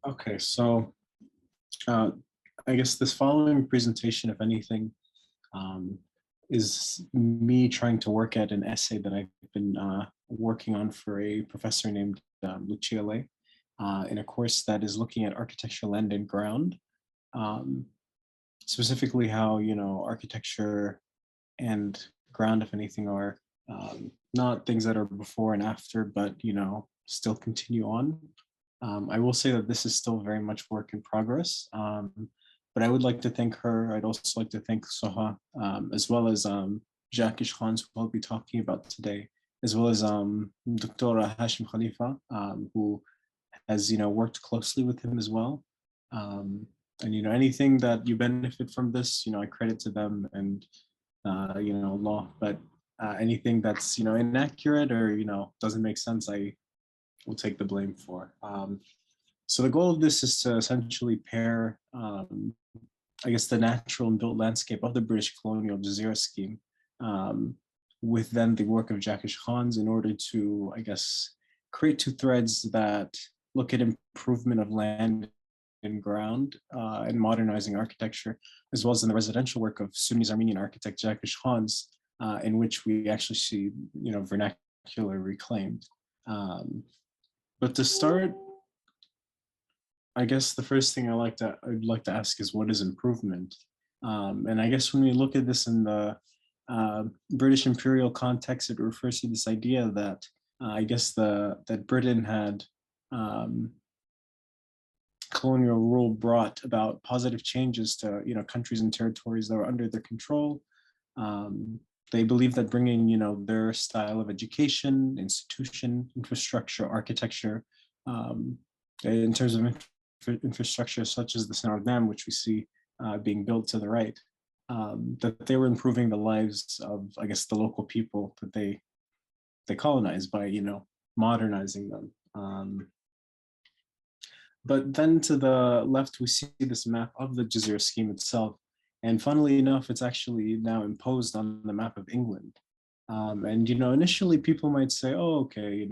Okay, so uh, I guess this following presentation, if anything, um, is me trying to work at an essay that I've been working on for a professor named Lucia Le, in a course that is looking at architecture, land, and ground. Um, Specifically how, architecture and ground, if anything, are not things that are before and after, but, still continue on. I will say that this is still very much work in progress, but I would like to thank her. I'd also like to thank Soha, as well as Jack Ishkanes, who I'll be talking about today, as well as Dr. Hashim Khalifa, who has, worked closely with him as well. And, anything that you benefit from this, I credit to them and, law, but anything that's, inaccurate or, doesn't make sense, I will take the blame for. So the goal of this is to essentially pair, I guess, the natural and built landscape of the British-colonial Gezira Scheme with then the work of Jack Ishkanes in order to, I guess, create two threads that look at improvement of land and ground and modernizing architecture, as well as in the residential work of Sudanese-Armenian architect Jack Ishkanes, in which we actually see, vernacular reclaimed. But to start, I guess the first thing I'd like to ask is, what is improvement? And I guess when we look at this in the British imperial context, it refers to this idea that I guess that Britain had colonial rule brought about positive changes to countries and territories that were under their control. They believe that bringing their style of education, institution, infrastructure, architecture, in terms of infrastructure such as the Center of Dam, which we see being built to the right, that they were improving the lives of, I guess, the local people that they colonized by modernizing them. But then to the left, we see this map of the Jazeera scheme itself. And funnily enough, it's actually now imposed on the map of England. And, initially people might say, oh, okay,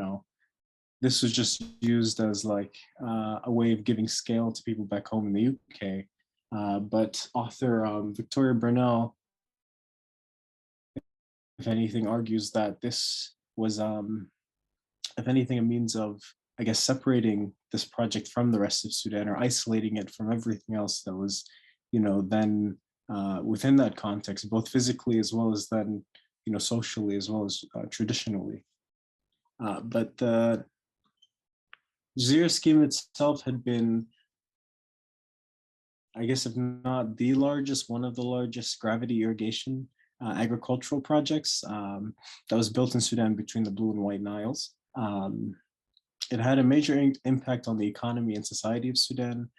this was just used as like a way of giving scale to people back home in the UK. But author Victoria Burnell, if anything, argues that this was, if anything, a means of, I guess, separating this project from the rest of Sudan or isolating it from everything else that was, then within that context, both physically as well as then, socially as well as traditionally. But the Gezira scheme itself had been, I guess, if not the largest, one of the largest gravity irrigation agricultural projects that was built in Sudan between the Blue and White Niles. It had a major impact on the economy and society of Sudan,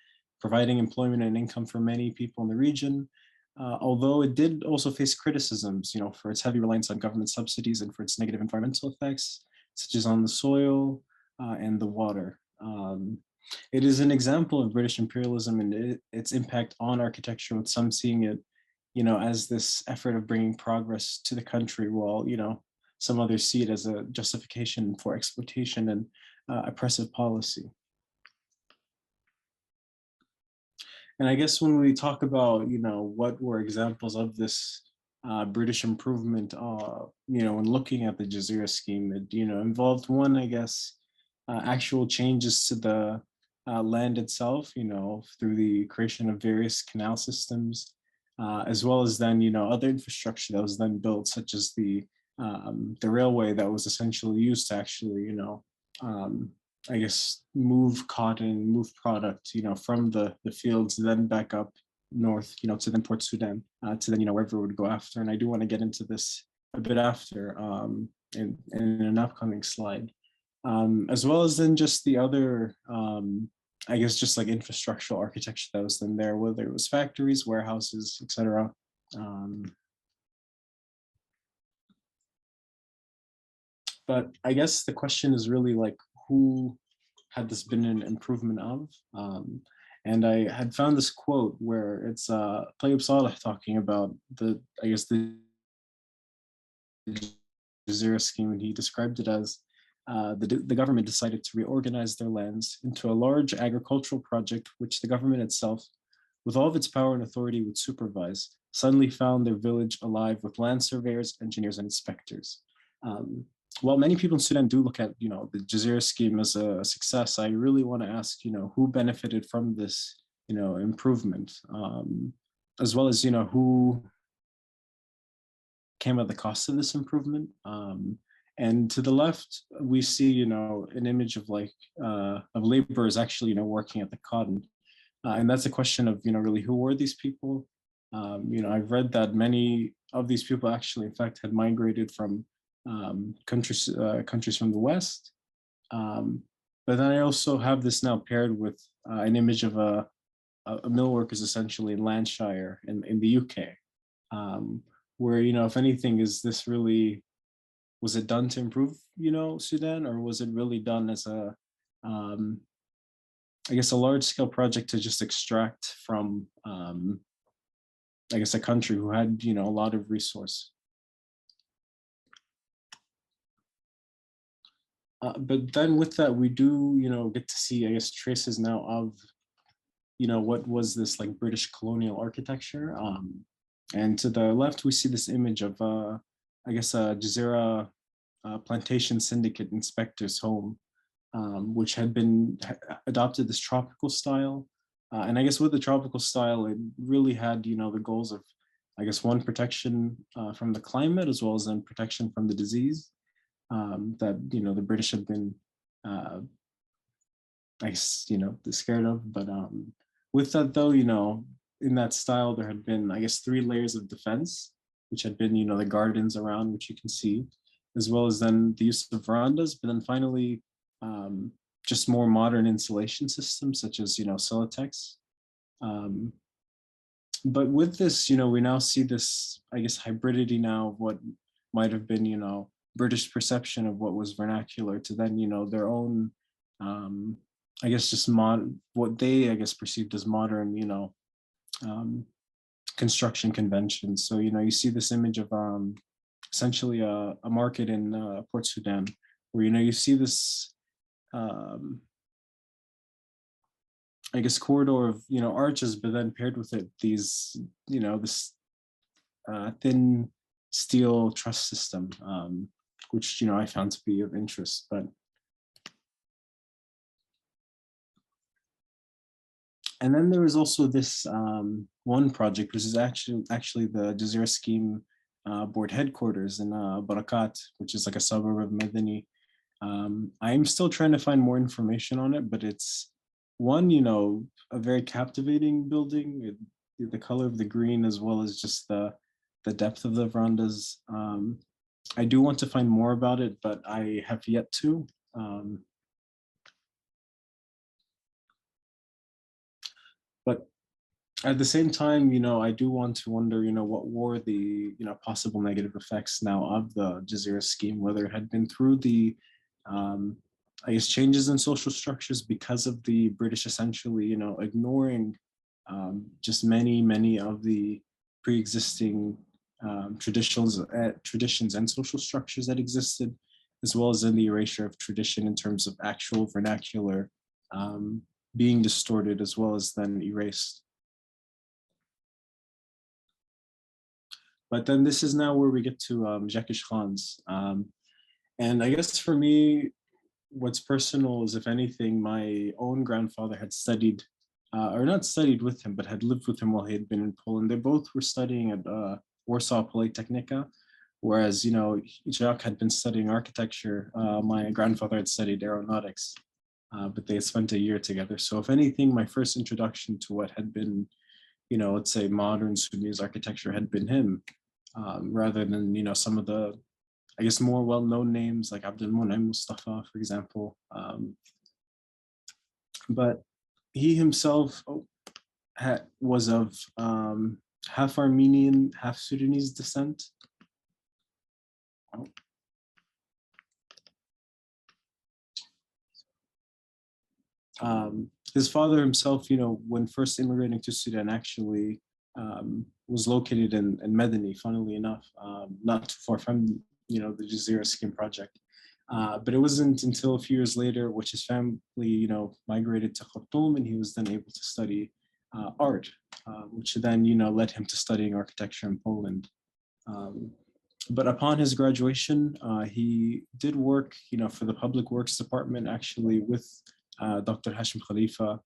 providing employment and income for many people in the region, although it did also face criticisms, for its heavy reliance on government subsidies and for its negative environmental effects, such as on the soil and the water. It is an example of British imperialism and its impact on architecture, with some seeing it, as this effort of bringing progress to the country, while, some others see it as a justification for exploitation and oppressive policy. And I guess when we talk about, what were examples of this British improvement, when looking at the Jazeera scheme, it, involved one, I guess, actual changes to the land itself, through the creation of various canal systems, as well as then, other infrastructure that was then built, such as the railway that was essentially used to actually, I guess, move cotton, move product, from the fields, then back up north, to then Port Sudan, to then, wherever it would go after. And I do want to get into this a bit after in an upcoming slide. As well as then just the other, I guess, just like infrastructural architecture that was then there, whether it was factories, warehouses, etc. But I guess the question is really like, who had this been an improvement of? And I had found this quote where it's Tayyip Saleh talking about I guess, the Gezira scheme, and he described it as the government decided to reorganize their lands into a large agricultural project, which the government itself, with all of its power and authority, would supervise, suddenly found their village alive with land surveyors, engineers, and inspectors. While many people in Sudan do look at, the Gezira scheme as a success, I really want to ask, who benefited from this, improvement, as well as, who came at the cost of this improvement. And to the left, we see, an image of of laborers actually, working at the cotton. And that's a question of, really who were these people? I've read that many of these people actually, in fact, had migrated from countries from the West. But then I also have this now paired with an image of a mill workers essentially in Lancashire in the UK, where, if anything, was it done to improve, Sudan, or was it really done as a, I guess, a large scale project to just extract from, I guess, a country who had, a lot of resource. But then with that, we do, get to see, I guess, traces now of, what was this like British colonial architecture. And to the left, we see this image of, I guess, a Jazeera plantation syndicate inspector's home, which had adopted this tropical style. And I guess with the tropical style, it really had, the goals of, I guess, one, protection from the climate, as well as then protection from the disease that, the British had been, I guess, scared of. But with that, though, in that style, there had been, I guess, 3 layers of defense, which had been, the gardens around, which you can see, as well as then the use of verandas, but then finally, just more modern insulation systems, such as, Silatex. But with this, we now see this, I guess, hybridity now of what might have been, British perception of what was vernacular to then, their own, I guess, just what they, I guess, perceived as modern, construction conventions. So, you see this image of essentially a market in Port Sudan, where, you see this, I guess, corridor of, arches, but then paired with it, these, this thin steel truss system, which, I found to be of interest. But and then there was also this one project, which is actually the Jazeera Scheme board headquarters in Barakat, which is like a suburb of Medini. I'm still trying to find more information on it, but it's one, a very captivating building, the color of the green, as well as just the depth of the verandas. I do want to find more about it, but I have yet to. But at the same time, I do want to wonder, what were the, possible negative effects now of the Jazeera scheme, whether it had been through the, I guess, changes in social structures because of the British essentially, ignoring just many of the pre-existing traditions and social structures that existed, as well as in the erasure of tradition in terms of actual vernacular being distorted, as well as then erased. But then this is now where we get to Jack Ishkanes. And I guess for me, what's personal is, if anything, my own grandfather had studied, or not studied with him, but had lived with him while he had been in Poland. They both were studying at Warsaw Polytechnica, whereas, Jack had been studying architecture. My grandfather had studied aeronautics, but they had spent a year together. So if anything, my first introduction to what had been, let's say, modern Sudanese architecture had been him, rather than, some of the, I guess, more well-known names like Abdelmonem Mustafa, for example. But he himself was of half Armenian, half Sudanese descent. His father himself, when first immigrating to Sudan, actually was located in Medini, funnily enough, not too far from, the Jazeera Scheme project. But it wasn't until a few years later, which his family, migrated to Khartoum, and he was then able to study art, which then, led him to studying architecture in Poland. Um, but upon his graduation, he did work, for the Public Works Department, actually with Dr. Hashim Khalifa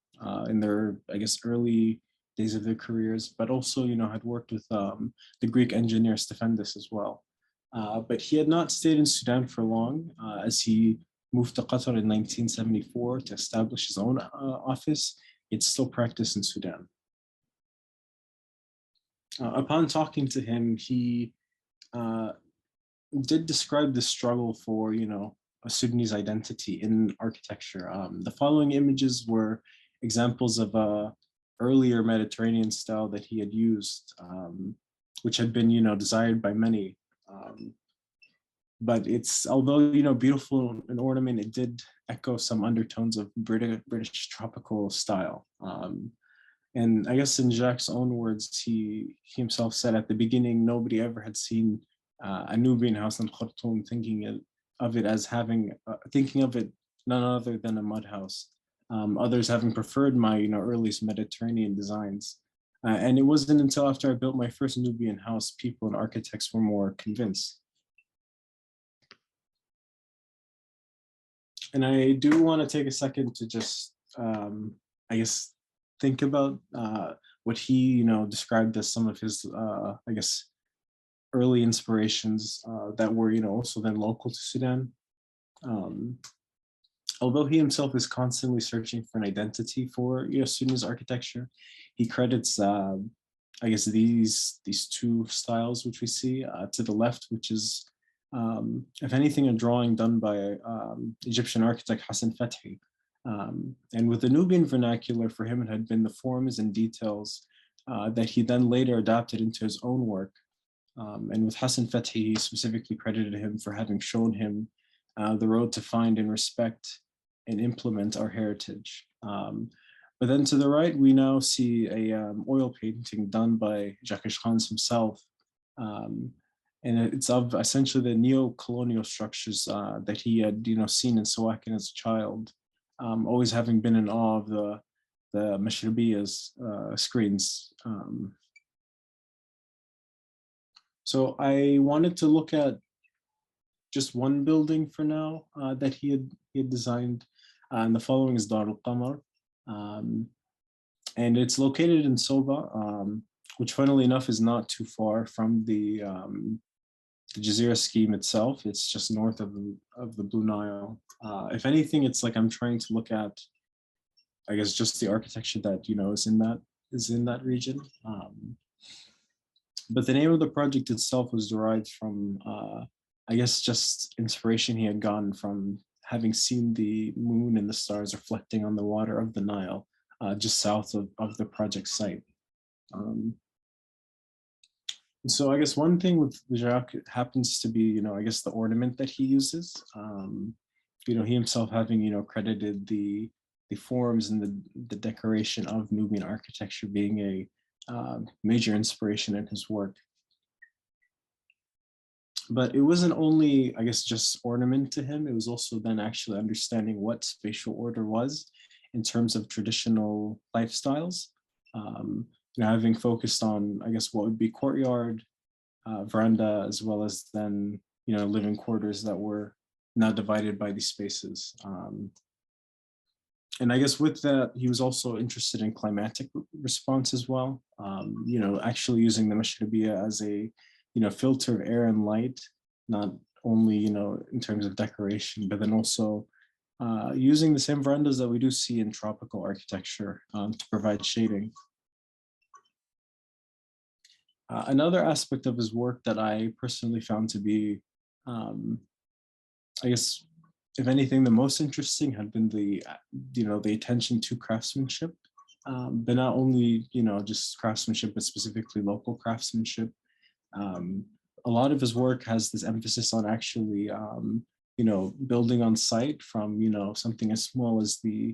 in their, I guess, early days of their careers, but also, had worked with the Greek engineer Stephanidis as well. But he had not stayed in Sudan for long, as he moved to Qatar in 1974 to establish his own office. He'd still practiced in Sudan. Upon talking to him, he did describe the struggle for, a Sudanese identity in architecture. The following images were examples of a earlier Mediterranean style that he had used, which had been, desired by many. But it's, although, beautiful in ornament, it did echo some undertones of British tropical style. And I guess in Jacques' own words, he himself said at the beginning, nobody ever had seen a Nubian house in Khartoum thinking of it as having, thinking of it none other than a mud house. Others having preferred my, earliest Mediterranean designs. And it wasn't until after I built my first Nubian house, people and architects were more convinced. And I do want to take a second to just, I guess, think about what he, described as some of his, I guess, early inspirations that were, also then local to Sudan. Although he himself is constantly searching for an identity for, Sudanese architecture, he credits, I guess, these two styles which we see to the left, which is, if anything, a drawing done by Egyptian architect Hassan Fethi. And with the Nubian vernacular, for him, it had been the forms and details that he then later adapted into his own work. And with Hassan Fethi, he specifically credited him for having shown him the road to find and respect and implement our heritage. But then to the right, we now see a oil painting done by Jack Ishkanes himself. And it's of essentially the neo-colonial structures that he had, seen in Sawakin as a child, always having been in awe of the Mashrabiya's screens. So I wanted to look at just one building for now that he had designed, and the following is Dar al-Qamar. And it's located in Soba, which funnily enough is not too far from the Gezira Scheme itself. It's just north of the Blue Nile. If anything, it's like I'm trying to look at, I guess, just the architecture that is in that region. But the name of the project itself was derived from, I guess, just inspiration he had gotten from having seen the moon and the stars reflecting on the water of the Nile, just south of the project site. So I guess one thing with Jacques happens to be, I guess, the ornament that he uses. He himself having, credited the forms and the decoration of Nubian architecture being a major inspiration in his work. But it wasn't only, I guess, just ornament to him. It was also then actually understanding what spatial order was in terms of traditional lifestyles. Having focused on, I guess, what would be courtyard, veranda, as well as then, living quarters that were now divided by these spaces. And I guess with that, he was also interested in climatic response as well. Actually using the Mashrabiya as a, filter of air and light, not only, in terms of decoration, but then also using the same verandas that we do see in tropical architecture to provide shading. Another aspect of his work that I personally found to be, I guess, if anything, the most interesting had been the attention to craftsmanship, but not only, just craftsmanship, but specifically local craftsmanship. A lot of his work has this emphasis on actually, building on site from, something as small as the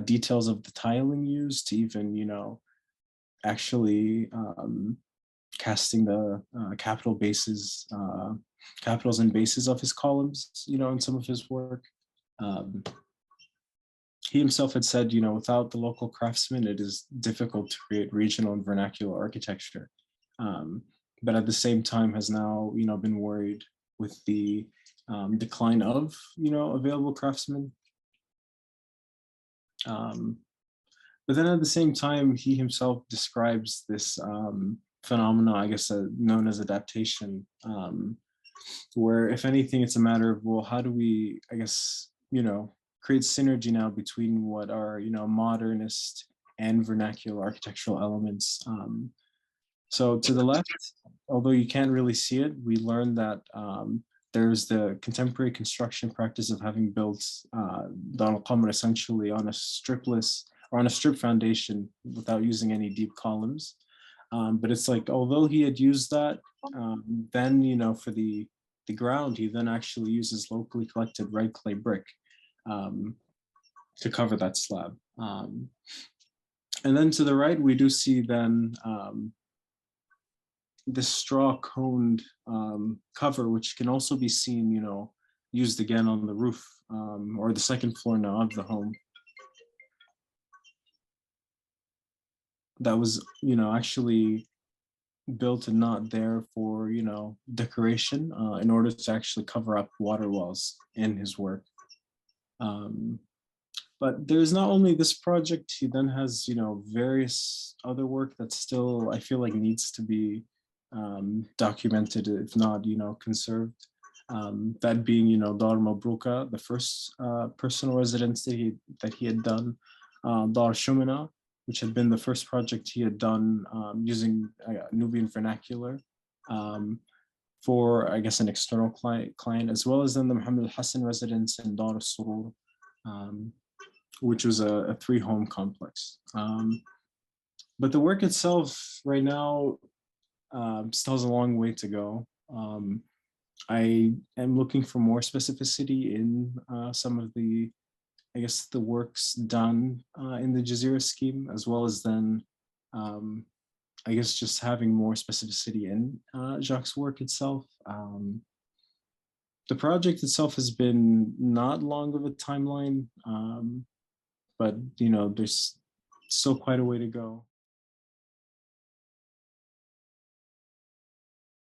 details of the tiling used to even, actually, casting the capitals and bases of his columns, in some of his work. He himself had said, without the local craftsmen, it is difficult to create regional and vernacular architecture. But at the same time has now, been worried with the decline of, available craftsmen. But then at the same time, he himself describes this phenomena, I guess, known as adaptation, where if anything, it's a matter of, well, how do we, I guess, create synergy now between what are, modernist and vernacular architectural elements. So to the left, although you can't really see it, we learned that there's the contemporary construction practice of having built Dar al-Qamar essentially on a stripless or on a strip foundation without using any deep columns. But it's like, although he had used that, then, for the ground, he then actually uses locally collected red clay brick to cover that slab. And then to the right, we do see then this straw coned cover, which can also be seen, used again on the roof or the second floor now of the home. That was, actually built and not there for, decoration in order to actually cover up water wells in his work. But there's not only this project, he then has, various other work that still, I feel like, needs to be documented, if not, conserved. That being, Dar Mabruka, the first personal residence that he had done, Dar Shumina, which had been the first project he had done using Nubian vernacular for, I guess, an external client, as well as then the Muhammad al-Hassan residence in Dar al-Surur, which was a 3-home complex. But the work itself right now still has a long way to go. I am looking for more specificity in some of the, I guess, the works done in the Gezira scheme, as well as then, I guess, just having more specificity in Jacques' work itself. The project itself has been not long of a timeline, but, there's still quite a way to go.